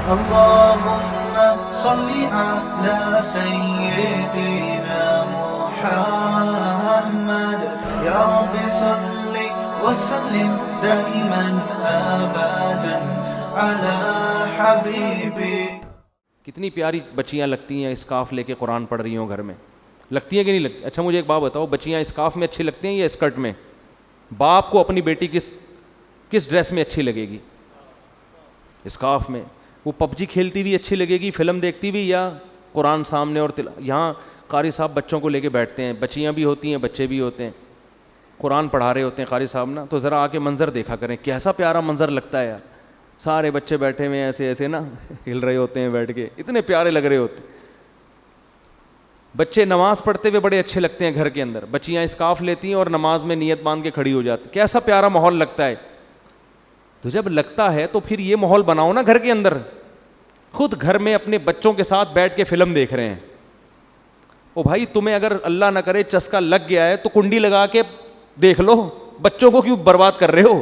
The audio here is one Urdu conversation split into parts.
اللهم صل على سيدنا محمد يا رب صل وسلم دائما ابدا على حبيبي. کتنی پیاری بچیاں لگتی ہیں اسکارف لے کے قرآن پڑھ رہی ہوں گھر میں, لگتی ہیں کہ نہیں لگتی؟ اچھا مجھے ایک بات بتاؤ, بچیاں اسکارف میں اچھی لگتی ہیں یا اسکرٹ میں؟ باپ کو اپنی بیٹی کس ڈریس میں اچھی لگے گی؟ اسکارف میں. وہ پب جی کھیلتی ہوئی اچھی لگے گی, فلم دیکھتی ہوئی, یا قرآن سامنے اور یہاں قاری صاحب بچوں کو لے کے بیٹھتے ہیں, بچیاں بھی ہوتی ہیں بچے بھی ہوتے ہیں, قرآن پڑھا رہے ہوتے ہیں قاری صاحب نا, تو ذرا آ کے منظر دیکھا کریں, کیسا پیارا منظر لگتا ہے یار. سارے بچے بیٹھے ہوئے ہیں ایسے ایسے نا, ہل رہے ہوتے ہیں بیٹھ کے, اتنے پیارے لگ رہے ہوتے ہیں. بچے نماز پڑھتے ہوئے بڑے اچھے لگتے ہیں گھر کے اندر, بچیاں اسکارف لیتی ہیں اور نماز میں نیت باندھ کے کھڑی ہو جاتی, کیسا پیارا ماحول لگتا ہے. تو جب لگتا ہے تو پھر یہ ماحول بناؤ نا گھر کے اندر. خود گھر میں اپنے بچوں کے ساتھ بیٹھ کے فلم دیکھ رہے ہیں, او بھائی تمہیں اگر اللہ نہ کرے چسکا لگ گیا ہے تو کنڈی لگا کے دیکھ لو, بچوں کو کیوں برباد کر رہے ہو؟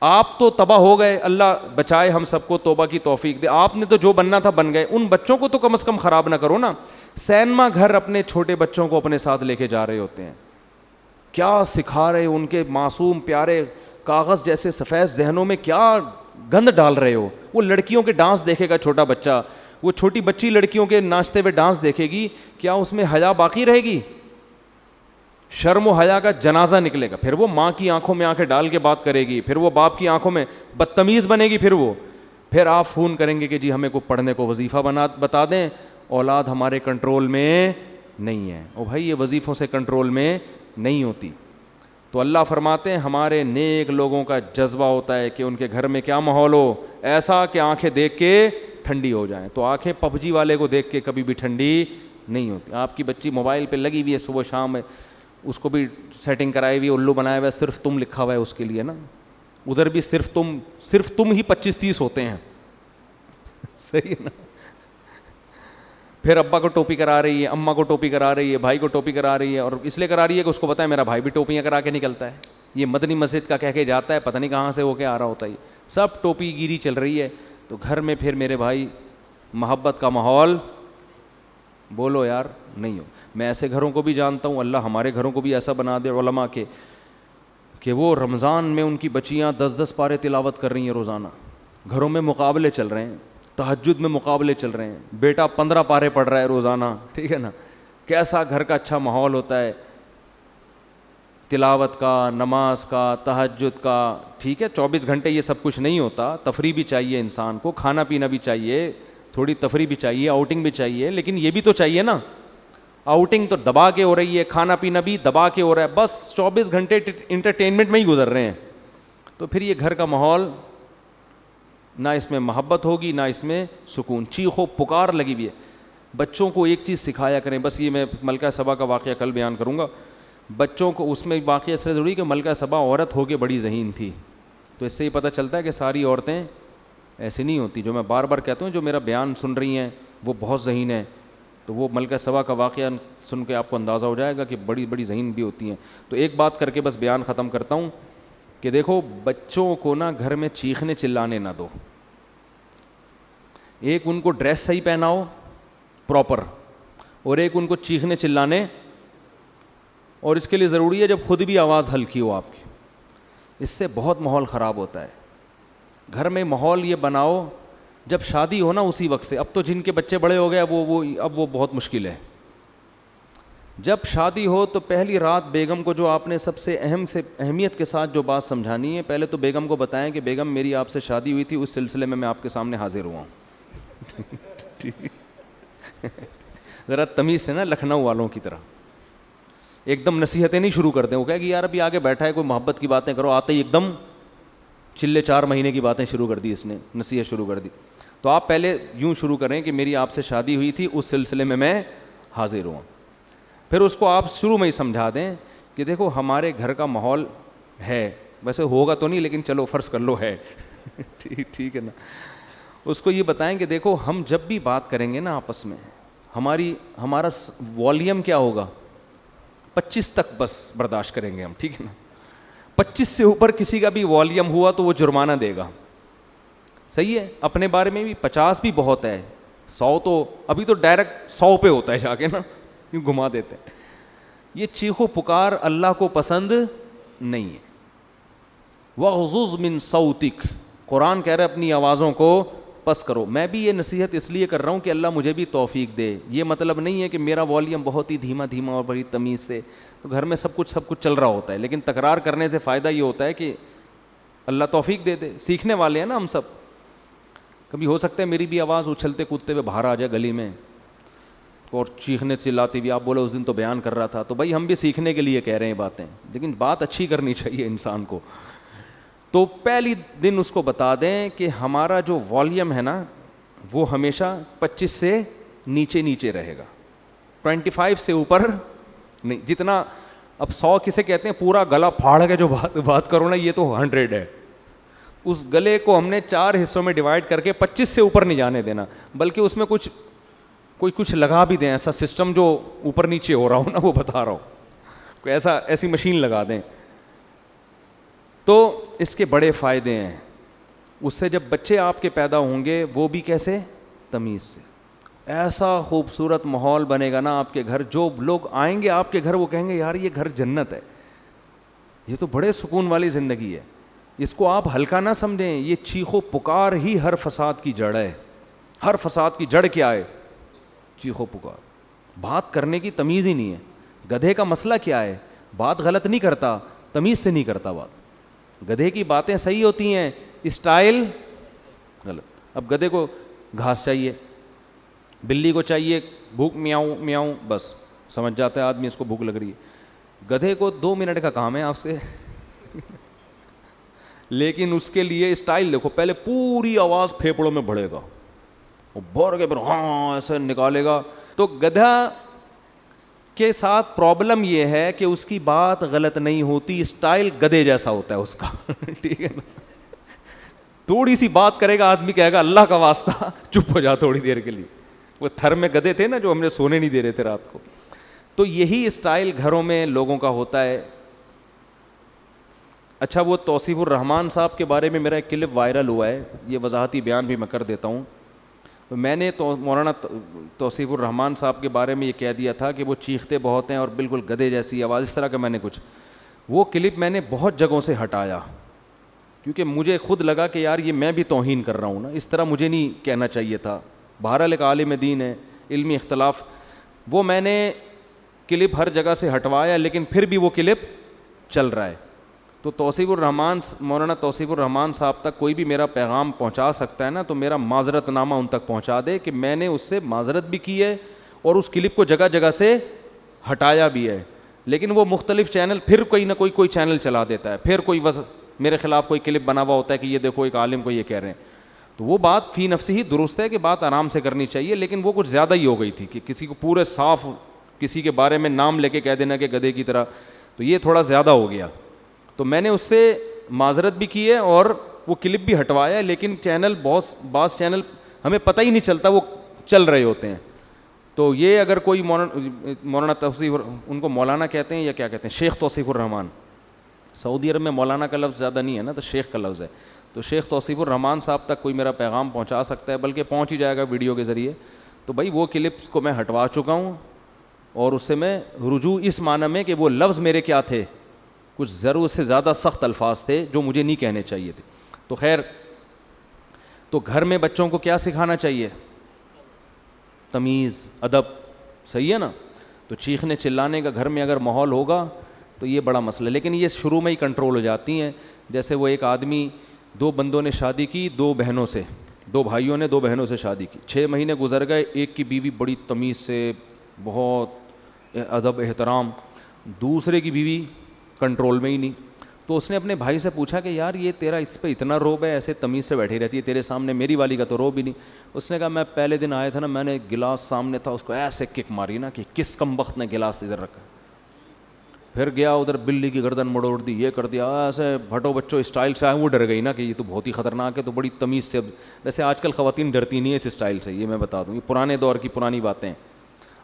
آپ تو تباہ ہو گئے, اللہ بچائے ہم سب کو, توبہ کی توفیق دے. آپ نے تو جو بننا تھا بن گئے, ان بچوں کو تو کم از کم خراب نہ کرو نا. سینما گھر اپنے چھوٹے بچوں کو اپنے ساتھ لے کے جا رہے ہوتے ہیں, کیا سکھا رہے ہو ان کے معصوم پیارے کاغذ جیسے سفید ذہنوں میں, کیا گند ڈال رہے ہو. وہ لڑکیوں کے ڈانس دیکھے گا چھوٹا بچہ, وہ چھوٹی بچی لڑکیوں کے ناچتے ہوئے ڈانس دیکھے گی, کیا اس میں حیا باقی رہے گی؟ شرم و حیا کا جنازہ نکلے گا. پھر وہ ماں کی آنکھوں میں آنکھیں ڈال کے بات کرے گی, پھر وہ باپ کی آنکھوں میں بدتمیز بنے گی, پھر آپ فون کریں گے کہ جی ہمیں کو پڑھنے کو وظیفہ بتا دیں. اولاد ہمارے کنٹرول میں نہیں ہے. او بھائی یہ وظیفوں سے کنٹرول میں نہیں ہوتی. تو اللہ فرماتے ہیں ہمارے نیک لوگوں کا جذبہ ہوتا ہے کہ ان کے گھر میں کیا ماحول ہو, ایسا کہ آنکھیں دیکھ کے ٹھنڈی ہو جائیں. تو آنکھیں پب جی والے کو دیکھ کے کبھی بھی ٹھنڈی نہیں ہوتی. آپ کی بچی موبائل پہ لگی ہوئی ہے صبح شام, اس کو بھی سیٹنگ کرائی ہوئی, الو بنایا ہوا ہے, صرف تم لکھا ہوا ہے اس کے لیے نا, ادھر بھی صرف تم ہی 25-30 ہوتے ہیں, صحیح نا. پھر ابا کو ٹوپی کرا رہی ہے, اماں کو ٹوپی کرا رہی ہے, بھائی کو ٹوپی کرا رہی ہے, اور اس لیے کرا رہی ہے کہ اس کو پتہ ہے میرا بھائی بھی ٹوپیاں کرا کے نکلتا ہے. یہ مدنی مسجد کا کہہ کے جاتا ہے, پتہ نہیں کہاں سے ہو کے آ رہا ہوتا ہے. سب ٹوپی گیری چل رہی ہے. تو گھر میں پھر میرے بھائی محبت کا ماحول بولو یار نہیں ہو. میں ایسے گھروں کو بھی جانتا ہوں, اللہ ہمارے گھروں کو بھی ایسا بنا دے علماء کے کہ وہ رمضان میں ان کی بچیاں 10-10 پارے تلاوت کر رہی ہیں روزانہ. گھروں میں مقابلے چل رہے ہیں, تہجد میں مقابلے چل رہے ہیں, بیٹا 15 پارے پڑھ رہا ہے روزانہ, ٹھیک ہے نا. کیسا گھر کا اچھا ماحول ہوتا ہے تلاوت کا, نماز کا, تہجد کا. ٹھیک ہے 24 گھنٹے یہ سب کچھ نہیں ہوتا, تفریح بھی چاہیے انسان کو, کھانا پینا بھی چاہیے, تھوڑی تفریح بھی چاہیے, آؤٹنگ بھی چاہیے, لیکن یہ بھی تو چاہیے نا. آؤٹنگ تو دبا کے ہو رہی ہے, کھانا پینا بھی دبا کے ہو رہا ہے, بس 24 گھنٹے انٹرٹینمنٹ میں ہی گزر رہے ہیں. تو پھر یہ گھر کا ماحول نہ اس میں محبت ہوگی نہ اس میں سکون. چیخو پکار لگی ہوئی ہے. بچوں کو ایک چیز سکھایا کریں, بس یہ میں ملکہ سبا کا واقعہ کل بیان کروں گا. بچوں کو اس میں واقعہ اس سے ضروری کہ ملکہ سبا عورت ہو کے بڑی ذہین تھی. تو اس سے ہی پتہ چلتا ہے کہ ساری عورتیں ایسی نہیں ہوتی. جو میں بار بار کہتا ہوں, جو میرا بیان سن رہی ہیں وہ بہت ذہین ہیں. تو وہ ملکہ سبا کا واقعہ سن کے آپ کو اندازہ ہو جائے گا کہ بڑی بڑی ذہین بھی ہوتی ہیں. تو ایک بات کر کے بس بیان ختم کرتا ہوں کہ دیکھو بچوں کو نا گھر میں چیخنے چلانے نہ دو. ایک ان کو ڈریس صحیح پہناؤ پراپر, اور ایک ان کو چیخنے چلانے, اور اس کے لیے ضروری ہے جب خود بھی آواز ہلکی ہو آپ کی. اس سے بہت ماحول خراب ہوتا ہے. گھر میں ماحول یہ بناؤ جب شادی ہو نا اسی وقت سے. اب تو جن کے بچے بڑے ہو گئے اب وہ بہت مشکل ہے. جب شادی ہو تو پہلی رات بیگم کو جو آپ نے سب سے اہمیت کے ساتھ جو بات سمجھانی ہے, پہلے تو بیگم کو بتائیں کہ بیگم میری آپ سے شادی ہوئی تھی, اس سلسلے میں آپ کے سامنے حاضر ہوا ہوں. ذرا تمیز سے نا, لکھنؤ والوں کی طرح ایک دم نصیحتیں نہیں شروع کرتے. وہ کہے کہ یار ابھی آگے بیٹھا ہے کوئی محبت کی باتیں کرو, آتے ہی ایک دم چلے 4 مہینے کی باتیں شروع کر دی, اس نے نصیحت شروع کر دی. تو آپ پہلے یوں شروع کریں کہ میری آپ سے شادی ہوئی تھی, اس سلسلے میں حاضر ہوں. پھر اس کو آپ شروع میں ہی سمجھا دیں کہ دیکھو ہمارے گھر کا ماحول ہے, ویسے ہوگا تو نہیں لیکن چلو فرض کر لو ہے. ٹھیک ہے نا. اس کو یہ بتائیں کہ دیکھو ہم جب بھی بات کریں گے نا آپس میں, ہمارا والیوم کیا ہوگا, 25 تک بس برداشت کریں گے ہم, ٹھیک ہے نا. 25 سے اوپر کسی کا بھی والیوم ہوا تو وہ جرمانہ دے گا. صحیح ہے. اپنے بارے میں بھی 50 بھی بہت ہے, 100 تو ابھی تو ڈائریکٹ 100 پہ ہوتا ہے جا کے نا, یوں گھما دیتے ہیں. یہ چیخو پکار اللہ کو پسند نہیں ہے. وَغْضُضْ مِن صَوْتِكَ, قرآن کہہ رہا ہے اپنی آوازوں کو پس کرو. میں بھی یہ نصیحت اس لیے کر رہا ہوں کہ اللہ مجھے بھی توفیق دے. یہ مطلب نہیں ہے کہ میرا والیوم بہت ہی دھیما دھیما اور بڑی تمیز سے, تو گھر میں سب کچھ چل رہا ہوتا ہے, لیکن تکرار کرنے سے فائدہ یہ ہوتا ہے کہ اللہ توفیق دے دے. سیکھنے والے ہیں نا ہم سب. کبھی ہو سکتا ہے میری بھی آواز اچھلتے کودتے ہوئے باہر آ جائے گلی میں اور چیخنے چلاتی ہوئی, آپ بولو اس دن تو بیان کر رہا تھا, تو بھائی ہم بھی سیکھنے کے لیے کہہ رہے ہیں باتیں, لیکن بات اچھی کرنی چاہیے انسان کو. تو پہلی دن اس کو بتا دیں کہ ہمارا جو والیوم ہے نا وہ ہمیشہ 25 سے نیچے رہے گا, 25 سے اوپر نہیں. جتنا اب 100 کسے کہتے ہیں, پورا گلا پھاڑ کے جو بات کرو نا, یہ تو 100 ہے. اس گلے کو ہم نے 4 حصوں میں ڈیوائڈ کر کے 25 سے اوپر نہیں جانے دینا, بلکہ اس میں کچھ لگا بھی دیں, ایسا سسٹم جو اوپر نیچے ہو رہا ہو نا, وہ بتا رہا ہوں, کوئی ایسی مشین لگا دیں. تو اس کے بڑے فائدے ہیں. اس سے جب بچے آپ کے پیدا ہوں گے وہ بھی کیسے, تمیز سے. ایسا خوبصورت ماحول بنے گا نا آپ کے گھر, جو لوگ آئیں گے آپ کے گھر وہ کہیں گے یار یہ گھر جنت ہے, یہ تو بڑے سکون والی زندگی ہے. اس کو آپ ہلکا نہ سمجھیں, یہ چیخو پکار ہی ہر فساد کی جڑ ہے. ہر فساد کی جڑ کیا ہے, چیخو پکار. بات کرنے کی تمیز ہی نہیں ہے. گدھے کا مسئلہ کیا ہے, بات غلط نہیں کرتا, تمیز سے نہیں کرتا بات. گدھے کی باتیں صحیح ہوتی ہیں, اسٹائل غلط. اب گدھے کو گھاس چاہیے, بلی کو چاہیے بھوک میاؤں میاؤں, بس سمجھ جاتا ہے آدمی اس کو بھوک لگ رہی ہے. گدھے کو 2 منٹ کا کام ہے آپ سے, لیکن اس کے لیے اسٹائل دیکھو, پہلے پوری آواز پھیپڑوں میں بڑھے گا, وہ بھر کے پھر ہاں ایسے نکالے گا. تو گدھا کے ساتھ پرابلم یہ ہے کہ اس کی بات غلط نہیں ہوتی, اسٹائل گدھے جیسا ہوتا ہے اس کا. ٹھیک ہے نا, تھوڑی سی بات کرے گا آدمی کہے گا اللہ کا واسطہ چپ ہو جا تھوڑی دیر کے لیے. وہ تھر میں گدھے تھے نا جو ہم نے سونے نہیں دے رہے تھے رات کو. تو یہی اسٹائل گھروں میں لوگوں کا ہوتا ہے. اچھا, وہ توصیف الرحمان صاحب کے بارے میں میرا ایک کلپ وائرل ہوا ہے, یہ وضاحتی بیان بھی میں کر دیتا ہوں. میں نے مولانا توصیف الرحمان صاحب کے بارے میں یہ کہہ دیا تھا کہ وہ چیختے بہت ہیں اور بالکل گدھے جیسی آواز, اس طرح کا میں نے کچھ. وہ کلپ میں نے بہت جگہوں سے ہٹایا کیونکہ مجھے خود لگا کہ یار یہ میں بھی توہین کر رہا ہوں نا, اس طرح مجھے نہیں کہنا چاہیے تھا. بہرحال ایک عالم دین ہے, علمی اختلاف. وہ میں نے کلپ ہر جگہ سے ہٹوایا, لیکن پھر بھی وہ کلپ چل رہا ہے. تو توصیف الرحمان, مولانا توصیف الرحمان صاحب تک کوئی بھی میرا پیغام پہنچا سکتا ہے نا, تو میرا معذرت نامہ ان تک پہنچا دے کہ میں نے اس سے معذرت بھی کی ہے اور اس کلپ کو جگہ جگہ سے ہٹایا بھی ہے. لیکن وہ مختلف چینل پھر کوئی نہ کوئی چینل چلا دیتا ہے, پھر کوئی میرے خلاف کوئی کلپ بنا ہوا ہوتا ہے کہ یہ دیکھو ایک عالم کو یہ کہہ رہے ہیں. تو وہ بات فی نفسی ہی درست ہے کہ بات آرام سے کرنی چاہیے, لیکن وہ کچھ زیادہ ہی ہو گئی تھی کہ کسی کو پورے صاف کسی کے بارے میں نام لے کے کہہ دینا کہ گدھے کی طرح, تو یہ تھوڑا زیادہ ہو گیا. تو میں نے اس سے معذرت بھی کی ہے اور وہ کلپ بھی ہٹوایا ہے, لیکن چینل بعض چینل ہمیں پتہ ہی نہیں چلتا وہ چل رہے ہوتے ہیں. تو یہ اگر کوئی مولانا توصیف, ان کو مولانا کہتے ہیں یا کیا کہتے ہیں, شیخ توصیف الرحمان, سعودی عرب میں مولانا کا لفظ زیادہ نہیں ہے نا, تو شیخ کا لفظ ہے. تو شیخ توصیف الرحمان صاحب تک کوئی میرا پیغام پہنچا سکتا ہے, بلکہ پہنچ ہی جائے گا ویڈیو کے ذریعے. تو بھائی وہ کلپس کو میں ہٹوا چکا ہوں, اور اس سے میں رجوع اس معنی میں کہ وہ لفظ میرے کیا تھے, کچھ ضرورت سے زیادہ سخت الفاظ تھے جو مجھے نہیں کہنے چاہیے تھے. تو خیر, تو گھر میں بچوں کو کیا سکھانا چاہیے, تمیز, ادب, صحیح ہے نا. تو چیخنے چلانے کا گھر میں اگر ماحول ہوگا تو یہ بڑا مسئلہ, لیکن یہ شروع میں ہی کنٹرول ہو جاتی ہیں. جیسے وہ ایک آدمی, 2 بندوں نے شادی کی 2 بہنوں سے, 2 بھائیوں نے 2 بہنوں سے شادی کی, 6 مہینے گزر گئے, ایک کی بیوی بڑی تمیز سے, بہت ادب احترام, دوسرے کی بیوی کنٹرول میں ہی نہیں. تو اس نے اپنے بھائی سے پوچھا کہ یار یہ تیرا اس پہ اتنا روب ہے, ایسے تمیز سے بیٹھی رہتی ہے تیرے سامنے, میری والی کا تو روب ہی نہیں. اس نے کہا میں پہلے دن آیا تھا نا, میں نے گلاس سامنے تھا اس کو ایسے کک ماری نا کہ کس کم وقت نے گلاس ادھر رکھا, پھر گیا ادھر بلی کی گردن مڑوڑ دی, یہ کر دیا, ایسے بھٹو بچوں اسٹائل سے آئے. وہ ڈر گئی نا کہ یہ تو بہت ہی خطرناک ہے, تو بڑی تمیز سے. ویسے آج کل خواتین ڈرتی نہیں ہے اس اسٹائل سے, یہ میں بتا دوں, یہ پرانے دور کی پرانی باتیں.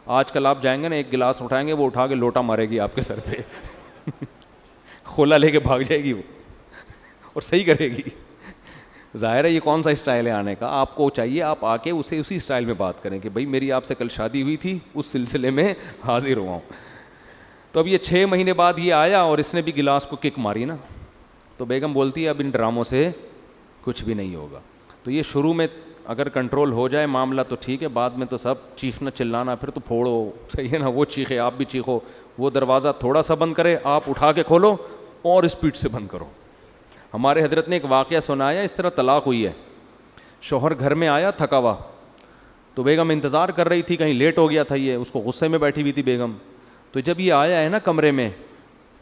آج کل آپ جائیں گے نا, ایک گلاس اٹھائیں گے, وہ اٹھا کے لوٹا مارے گی آپ کے سر پہ, کھولا لے کے بھاگ جائے گی وہ, اور صحیح کرے گی. ظاہر ہے یہ کون سا اسٹائل ہے آنے کا. آپ کو چاہیے آپ آ کے اسے اسی اسٹائل میں بات کریں کہ بھائی میری آپ سے کل شادی ہوئی تھی, اس سلسلے میں حاضر ہوا ہوں. تو اب یہ 6 مہینے بعد یہ آیا اور اس نے بھی گلاس کو کک ماری نا, تو بیگم بولتی ہے اب ان ڈراموں سے کچھ بھی نہیں ہوگا. تو یہ شروع میں اگر کنٹرول ہو جائے معاملہ تو ٹھیک ہے, بعد میں تو سب چیخنا چلانا, پھر تو پھوڑو, صحیح ہے نا, وہ چیخے آپ بھی چیخو, وہ دروازہ تھوڑا سا بند کرے آپ اٹھا کے کھولو اور اسپیڈ سے بند کرو. ہمارے حضرت نے ایک واقعہ سنایا, اس طرح طلاق ہوئی ہے. شوہر گھر میں آیا تھکا ہوا, تو بیگم انتظار کر رہی تھی, کہیں لیٹ ہو گیا تھا, یہ اس کو غصے میں بیٹھی ہوئی تھی بیگم. تو جب یہ آیا ہے نا کمرے میں,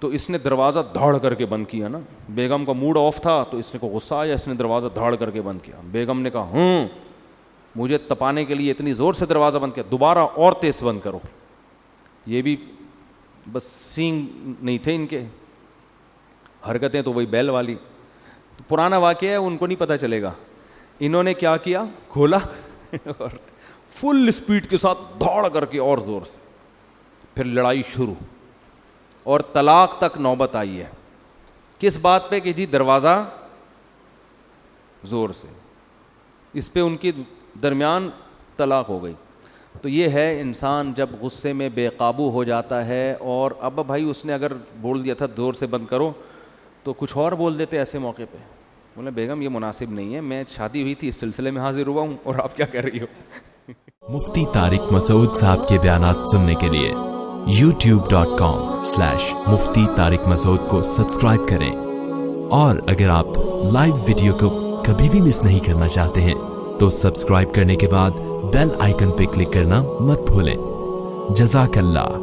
تو اس نے دروازہ دھاڑ کر کے بند کیا نا. بیگم کا موڈ آف تھا تو اس نے کو غصہ آیا, اس نے دروازہ دھاڑ کر کے بند کیا. بیگم نے کہا مجھے تپانے کے لیے اتنی زور سے دروازہ بند کیا, دوبارہ اور تیز بند کرو. یہ بھی بس سینگ نہیں تھے ان کے, حرکتیں تو وہی بیل والی. تو پرانا واقعہ ہے, ان کو نہیں پتہ چلے گا. انہوں نے کیا کیا, کھولا اور فل اسپیڈ کے ساتھ دھاڑ کر کے اور زور سے, پھر لڑائی شروع اور طلاق تک نوبت آئی ہے. کس بات پہ کہ جی دروازہ زور سے, اس پہ ان کی درمیان طلاق ہو گئی. تو یہ ہے انسان جب غصے میں بے قابو ہو جاتا ہے, اور اب بھائی اس نے اگر بول دیا تھا زور سے بند کرو تو کچھ اور بول دیتے ایسے موقع پہ. بولے بیگم یہ مناسب نہیں ہے, میں شادی ہوئی تھی اس سلسلے میں حاضر ہوا ہوں اور آپ کیا کہہ رہی ہو. مفتی طارق مسعود صاحب کے بیانات سننے کے لیے youtube.com/مفتی طارق مسعود کو سبسکرائب کریں, اور اگر آپ لائیو ویڈیو کو کبھی بھی مس نہیں کرنا چاہتے ہیں تو سبسکرائب کرنے کے بعد بیل آئیکن پہ کلک کرنا مت بھولیں. جزاک اللہ.